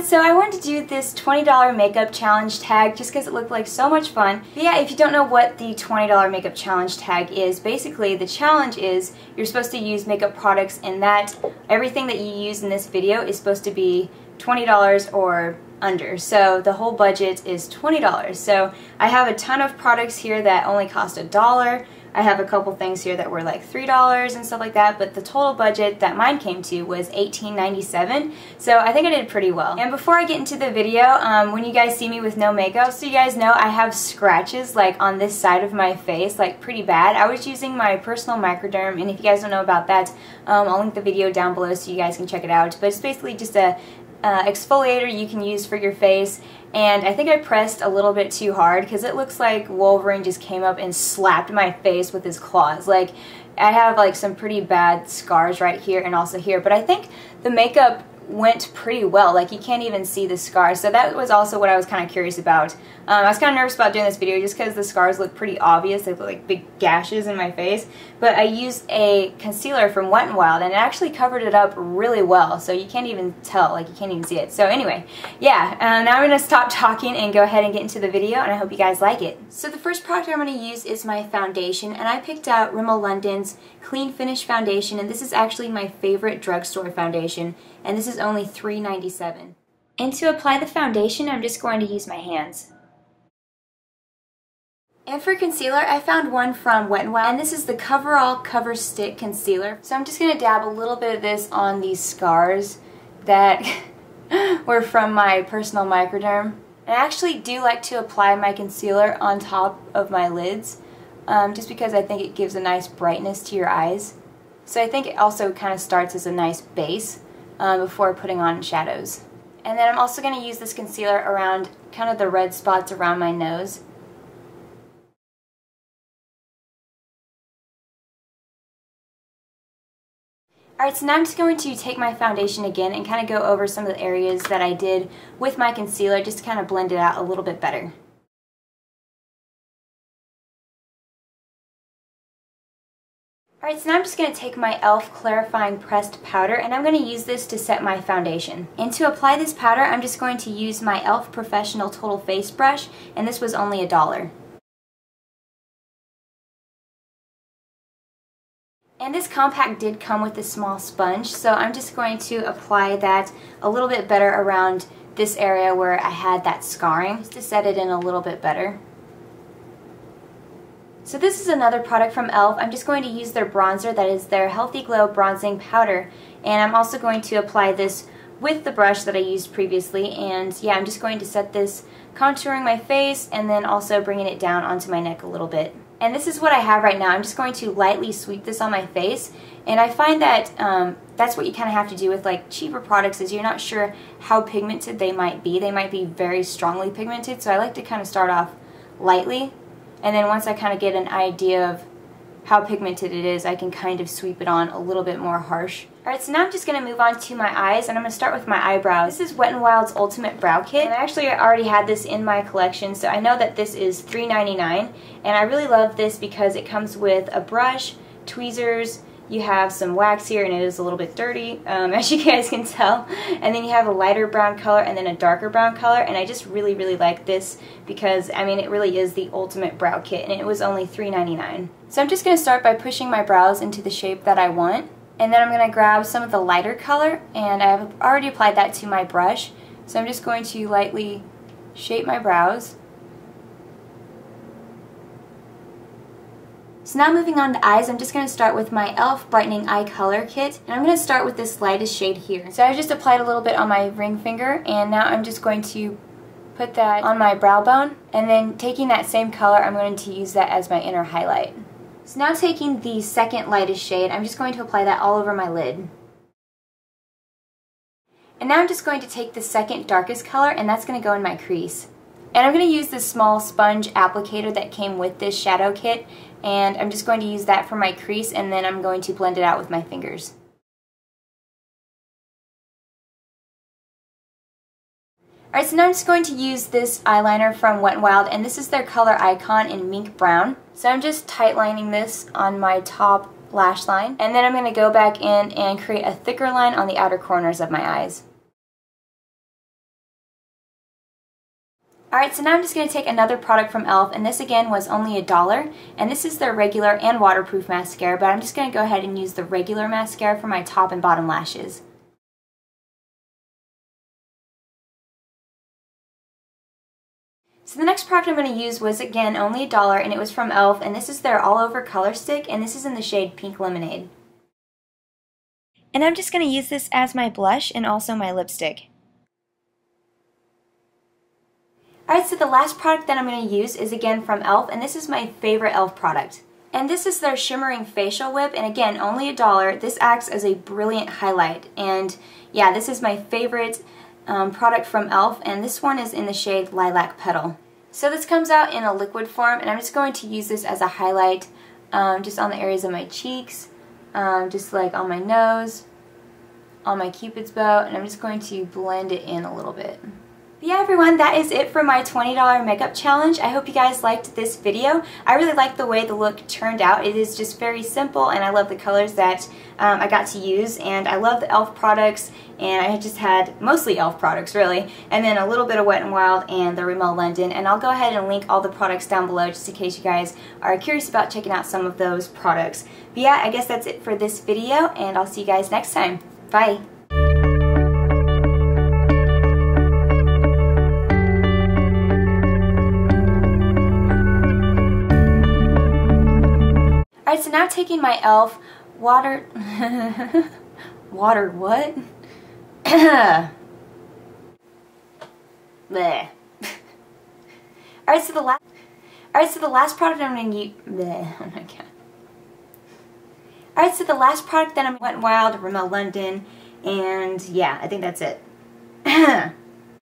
everyone, so I wanted to do this $20 makeup challenge tag just because it looked like so much fun. But yeah, if you don't know what the $20 makeup challenge tag is, basically the challenge is you're supposed to use makeup products and that everything that you use in this video is supposed to be $20 or under. So the whole budget is $20. So I have a ton of products here that only cost $1. I have a couple things here that were like $3 and stuff like that, but the total budget that mine came to was $18.97, so I think I did pretty well. And before I get into the video, when you guys see me with no makeup, so you guys know I have scratches like on this side of my face, like pretty bad. I was using my personal microderm, and if you guys don't know about that, I'll link the video down below so you guys can check it out, but it's basically just a exfoliator you can use for your face, and I think I pressed a little bit too hard because it looks like Wolverine just came up and slapped my face with his claws. Like, I have like some pretty bad scars right here and also here, but I think the makeup went pretty well. Like, you can't even see the scars, so that was also what I was kind of curious about. I was kind of nervous about doing this video just because the scars look pretty obvious. They look like big gashes in my face, but I used a concealer from Wet n Wild and it actually covered it up really well, so you can't even tell, like you can't even see it. So anyway, yeah, now I'm going to stop talking and go ahead and get into the video, and I hope you guys like it. So the first product I'm going to use is my foundation, and I picked out Rimmel London's Clean Finish Foundation, and this is actually my favorite drugstore foundation, and this is only $3.97. And to apply the foundation, I'm just going to use my hands. And for concealer, I found one from Wet n Wild, and this is the Coverall Cover Stick Concealer. So I'm just going to dab a little bit of this on these scars that were from my personal microderm. And I actually do like to apply my concealer on top of my lids, just because I think it gives a nice brightness to your eyes. So I think it also kind of starts as a nice base before putting on shadows. And then I'm also going to use this concealer around kind of the red spots around my nose. Alright, so now I'm just going to take my foundation again and kind of go over some of the areas that I did with my concealer just to kind of blend it out a little bit better. Alright, so now I'm just going to take my E.L.F. Clarifying Pressed Powder, and I'm going to use this to set my foundation. And to apply this powder, I'm just going to use my E.L.F. Professional Total Face Brush, and this was only $1. And this compact did come with a small sponge, so I'm just going to apply that a little bit better around this area where I had that scarring, just to set it in a little bit better. So this is another product from E.L.F. I'm just going to use their bronzer, that is their Healthy Glow Bronzing Powder, and I'm also going to apply this with the brush that I used previously, and yeah, I'm just going to set this contouring my face and then also bringing it down onto my neck a little bit. And this is what I have right now. I'm just going to lightly sweep this on my face, and I find that that's what you kind of have to do with like cheaper products, is you're not sure how pigmented they might be. They might be very strongly pigmented, so I like to kind of start off lightly, and then once I kind of get an idea of how pigmented it is, I can kind of sweep it on a little bit more harsh. Alright, so now I'm just going to move on to my eyes, and I'm going to start with my eyebrows. This is Wet n Wild's Ultimate Brow Kit, and I actually already had this in my collection, so I know that this is $3.99, and I really love this because it comes with a brush, tweezers, you have some wax here, and it is a little bit dirty, as you guys can tell, and then you have a lighter brown color and then a darker brown color, and I just really, really like this because, I mean, it really is the ultimate brow kit, and it was only $3.99. So I'm just going to start by pushing my brows into the shape that I want, and then I'm going to grab some of the lighter color, and I've already applied that to my brush, so I'm just going to lightly shape my brows. So now moving on to eyes, I'm just going to start with my E.L.F. Brightening Eye Color Kit, and I'm going to start with this lightest shade here. So I just applied a little bit on my ring finger, and now I'm just going to put that on my brow bone, and then taking that same color, I'm going to use that as my inner highlight. So now taking the second lightest shade, I'm just going to apply that all over my lid. And now I'm just going to take the second darkest color, and that's going to go in my crease. And I'm going to use this small sponge applicator that came with this shadow kit, and I'm just going to use that for my crease, and then I'm going to blend it out with my fingers. Alright, so now I'm just going to use this eyeliner from Wet n Wild, and this is their color Icon in Mink Brown. So I'm just tightlining this on my top lash line, and then I'm going to go back in and create a thicker line on the outer corners of my eyes. Alright, so now I'm just going to take another product from E.L.F. and this again was only $1, and this is their regular and waterproof mascara, but I'm just going to go ahead and use the regular mascara for my top and bottom lashes. So the next product I'm going to use was again only $1, and it was from E.L.F. and this is their all over color stick, and this is in the shade Pink Lemonade. And I'm just going to use this as my blush and also my lipstick. Alright, so the last product that I'm going to use is again from E.L.F. and this is my favorite E.L.F. product. And this is their Shimmering Facial Whip, and again only $1. This acts as a brilliant highlight, and yeah, this is my favorite product from E.L.F. and this one is in the shade Lilac Petal. So this comes out in a liquid form, and I'm just going to use this as a highlight just on the areas of my cheeks, just like on my nose, on my cupid's bow, and I'm just going to blend it in a little bit. But yeah, everyone, that is it for my $20 makeup challenge. I hope you guys liked this video. I really like the way the look turned out. It is just very simple, and I love the colors that I got to use, and I love the E.L.F. products, and I just had mostly E.L.F. products really, and then a little bit of Wet n Wild and the Rimmel London, and I'll go ahead and link all the products down below just in case you guys are curious about checking out some of those products. But yeah, I guess that's it for this video, and I'll see you guys next time. Bye! Alright, so now taking my E.L.F. water... water what? Bleh. Alright, so the last product I'm going to use... Bleh. Oh my god. Alright, so the last product that I'm Wet n Wild, Rimmel London, and yeah, I think that's it.